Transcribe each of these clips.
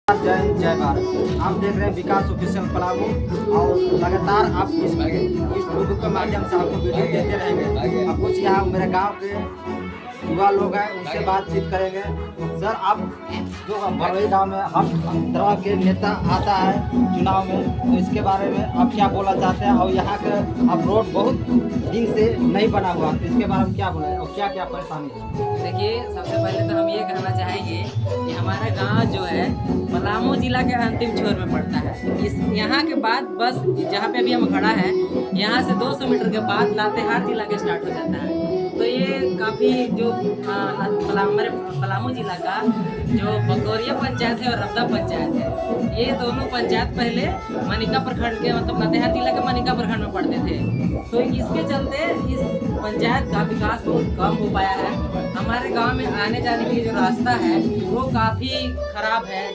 जय हिंद जय भारत। आप देख रहे हैं विकास ऑफिशियल पलामू और लगातार आप इस वीडियो के माध्यम से आपको वीडियो देते रहेंगे। अब कुछ यहाँ मेरे गांव के युवा लोग हैं, उनसे बातचीत करेंगे। सर, आप जो भरवई गांव में हर तरह के नेता आता है चुनाव में, तो इसके बारे में आप क्या बोलना चाहते हैं? और यहाँ के अब रोड बहुत दिन से नहीं बना हुआ, तो इसके बारे में क्या बोला और क्या क्या परेशानी है? देखिए, सबसे पहले तो हम ये कहना चाहेंगे कि हमारा गांव जो है पलामू जिला के अंतिम छोर में पड़ता है। इस यहाँ के बाद बस जहाँ पे अभी हम खड़ा है, यहाँ से 200 मीटर के बाद लातेहार जिला के स्टार्ट हो जाता है। तो ये काफ़ी जो हमारे पलामू जिला का जो बकौरिया पंचायत है और रब्दा पंचायत है, ये दोनों पंचायत पहले मनिका प्रखंड के मतलब लातेहार जिला के मनिका प्रखंड में पड़ते थे। तो इसके चलते इस पंचायत का विकास बहुत कम हो पाया है। हमारे गांव में आने जाने के लिए जो रास्ता है वो काफ़ी ख़राब है।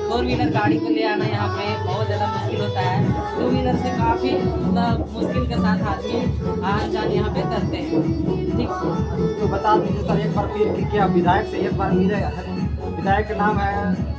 4 व्हीलर गाड़ी को ले आना यहाँ पे बहुत ज़्यादा मुश्किल होता है। 2 व्हीलर से काफ़ी मतलब मुश्किल के साथ आदमी आन जान यहाँ पे करते हैं। ठीक, तो बता दीजिए सर एक बार फिर कि क्या विधायक से एक बार मिलेगा? विधायक का नाम है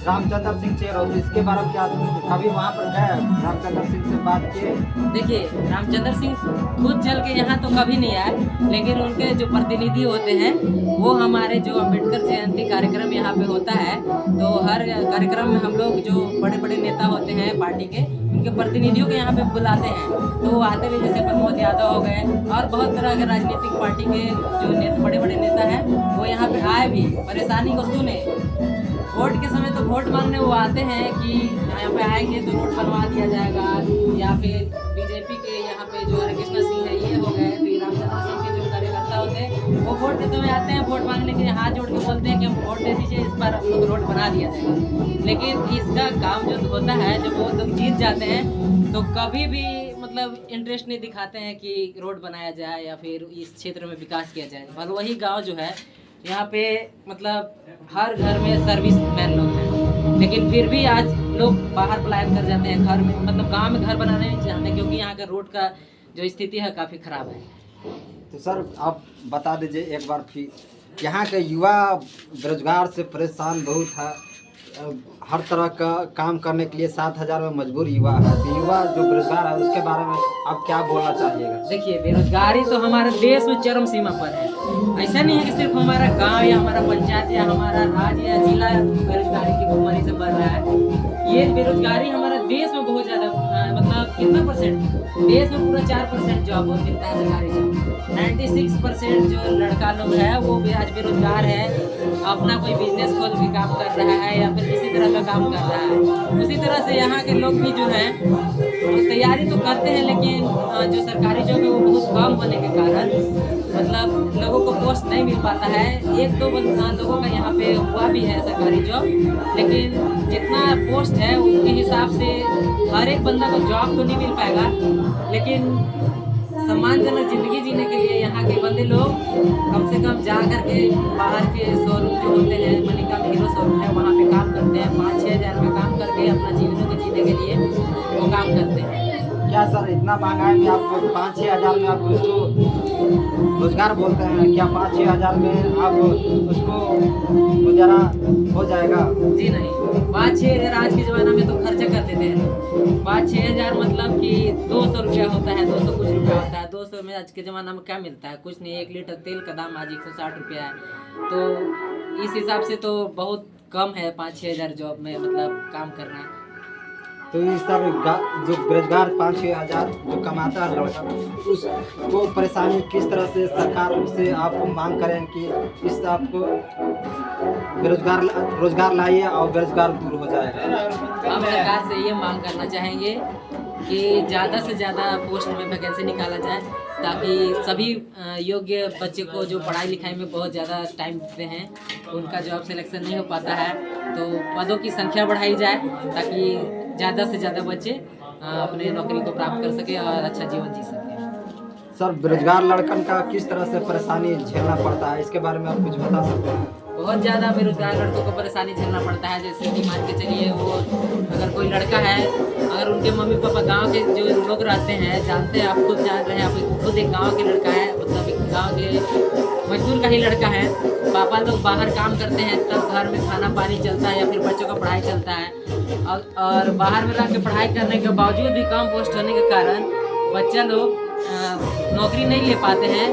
रामचंद्र सिंह चेरो, इसके बारे में क्या कभी वहाँ पर गए रामचंद्र सिंह से बात किए? देखिए, रामचंद्र सिंह खुद चल के यहाँ तो कभी नहीं आए, लेकिन उनके जो प्रतिनिधि होते हैं वो हमारे जो अम्बेडकर जयंती कार्यक्रम यहाँ पे होता है, तो हर कार्यक्रम में हम लोग जो बड़े बड़े नेता होते हैं पार्टी के, उनके प्रतिनिधियों को यहाँ पे बुलाते हैं। तो वो आते हैं, जैसे प्रमोद यादव हो गए और बहुत तरह के राजनीतिक पार्टी के जो बड़े बड़े नेता हैं वो यहाँ पे आए भी, परेशानी को सुने। वोट के समय तो वोट मांगने वो आते हैं कि यहाँ पे आएंगे तो रोड बनवा दिया जाएगा, या फिर बीजेपी के यहाँ पे जो हरिकृष्ण सिंह है ये हो गए, फिर रामचंद्र सिंह के जो कार्यकर्ता होते हैं वो वोट के समय आते हैं, वोट मांगने के लिए हाथ जोड़ के बोलते हैं कि हम वोट दे दीजिए, इस बार हम लोग रोड बना दिया जाएगा। लेकिन इसका काम जो होता है, जब वो लोग जीत जाते हैं तो कभी भी मतलब इंटरेस्ट नहीं दिखाते हैं कि रोड बनाया जाए या फिर इस क्षेत्र में विकास किया जाए। भले वही गाँव जो है यहाँ पे मतलब हर घर में सर्विस मैन लोग हैं, लेकिन फिर भी आज लोग बाहर पलायन कर जाते हैं। घर में मतलब गांव में घर बनाने नहीं चाहते क्योंकि यहाँ का रोड का जो स्थिति है काफ़ी ख़राब है। तो सर आप बता दीजिए एक बार फिर, यहाँ के युवा बेरोजगार से परेशान बहुत है, हर तरह का काम करने के लिए 7,000 में मजबूर युवा है। तो युवा जो बेरोजगार है उसके बारे में आप क्या बोलना चाहिएगा? देखिए, बेरोजगारी तो हमारे देश में चरम सीमा पर है। ऐसा नहीं है कि सिर्फ हमारा गांव या हमारा पंचायत या हमारा राज्य या जिला बेरोजगारी की भुखमरी से बढ़ रहा है। ये बेरोजगारी हमारे देश में बहुत ज़्यादा मतलब कितना परसेंट, देश में पूरा 4% जॉब मिलता है, सरकारी जॉब। 96% जो लड़का लोग है वो भी आज बेरोजगार है, अपना कोई बिजनेस खोल के काम कर रहा है या फिर किसी तरह का काम कर रहा है। उसी तरह से यहाँ के लोग भी जो हैं तैयारी तो करते हैं, लेकिन जो सरकारी जॉब है वो बहुत कम होने के कारण मतलब लोगों को पोस्ट नहीं मिल पाता है। 1-2 लोगों का यहाँ पे हुआ भी है सरकारी जॉब, लेकिन जितना पोस्ट है उसके हिसाब से हर एक बंदा को जॉब तो नहीं मिल पाएगा। लेकिन सम्मानजनक ज़िंदगी जीने के लिए यहाँ के बंदे लोग कम से कम जा कर के बाहर के शोरूम जो होते हैं, मनिका में हीरो शोरूम है, वहाँ पे काम करते हैं। 5-6 हज़ार में काम करके अपना जीवन को जीने के लिए वो काम करते हैं। क्या सर इतना महंगाई में आप 5-6 हज़ार में आप उसको रोजगार बोलते हैं? क्या 5-6 हज़ार में आप उसको गुजारा हो जाएगा? जी नहीं, 5-6 हज़ार आज के ज़माना में तो खर्चा कर देते हैं लोग। 5-6 हज़ार मतलब कि 200 रुपया होता है, 200 कुछ रुपया होता है। 200 में आज के ज़माना में क्या मिलता है? कुछ नहीं। 1 लीटर तेल का दाम आज 160 रुपया है। तो इस हिसाब से तो बहुत कम है 5-6 हज़ार जॉब में मतलब काम करना। तो इस सर जो बेरोजगार 5-6 हज़ार जो कमाता है लड़का, उसको परेशानी किस तरह से सरकार से आप मांग करें कि इस आपको रोजगार लाइए और बेरोजगार दूर हो जाएगा? हम सरकार से ये मांग करना चाहेंगे कि ज़्यादा से ज़्यादा पोस्ट में वैकेंसी निकाला जाए, ताकि सभी योग्य बच्चे को जो पढ़ाई लिखाई में बहुत ज़्यादा टाइम देते हैं उनका जॉब सिलेक्शन नहीं हो पाता है, तो पदों की संख्या बढ़ाई जाए ताकि ज़्यादा से ज़्यादा बच्चे अपने नौकरी को प्राप्त कर सके और अच्छा जीवन जी सके। सर, बेरोजगार लड़कन का किस तरह से परेशानी झेलना पड़ता है, इसके बारे में आप कुछ बता सकते हैं? बहुत ज़्यादा बेरोजगार लड़कों को परेशानी झेलना पड़ता है। जैसे कि मान के चलिए, वो अगर कोई लड़का है, अगर उनके मम्मी पापा गांव के जो लोग रहते हैं, जानते हैं, आप खुद जान रहे हैं, आप खुद एक गांव के लड़का है, मतलब एक गांव के मजदूर का ही लड़का है, पापा लोग बाहर काम करते हैं तब घर में खाना पानी चलता है या फिर बच्चों का पढ़ाई चलता है। और बाहर में रह के पढ़ाई करने के बावजूद भी कम पोस्ट होने के कारण बच्चा लोग नौकरी नहीं ले पाते हैं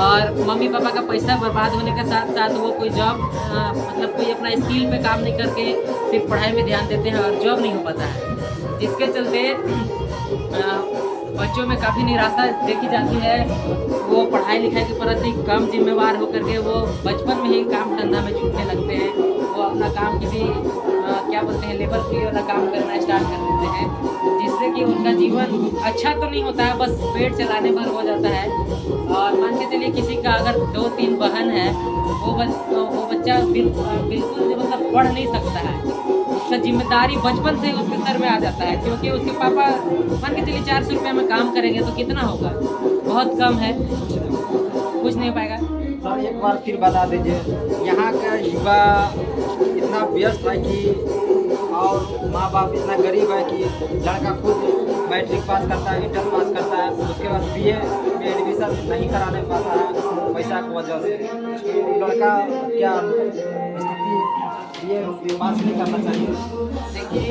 और मम्मी पापा का पैसा बर्बाद होने के साथ साथ वो कोई जॉब मतलब कोई अपना स्किल पे काम नहीं करके सिर्फ पढ़ाई में ध्यान देते हैं और जॉब नहीं हो पाता है, जिसके चलते बच्चों में काफ़ी निराशा देखी जाती है। वो पढ़ाई लिखाई के प्रति कम जिम्मेवार होकर के वो बचपन में ही काम धंधा में जुटने लगते हैं। वो अपना काम किसी क्या बोलते हैं लेवल फ्री वाला काम करना स्टार्ट कर देते हैं, जिससे कि उनका जीवन अच्छा तो नहीं होता है, बस पेट चलाने भर हो जाता है। और मान के चलिए किसी का अगर 2-3 बहन है, वो बच्चा बिल्कुल मतलब पढ़ नहीं सकता है, उसका जिम्मेदारी बचपन से ही उसके सर में आ जाता है, क्योंकि उसके पापा मान के चलिए 400 रुपये में काम करेंगे तो कितना होगा, बहुत कम है, कुछ नहीं हो पाएगा। सर एक बार फिर बता दीजिए, यहाँ का युवा इतना व्यस्त है कि और माँ बाप इतना गरीब है कि लड़का खुद मैट्रिक पास करता है, इंटर पास करता है, उसके बाद बीए में एडमिशन नहीं कराने पाता है पैसा की वजह से। तो लड़का क्या स्थिति बीए पास नहीं करना चाहिए? देखिए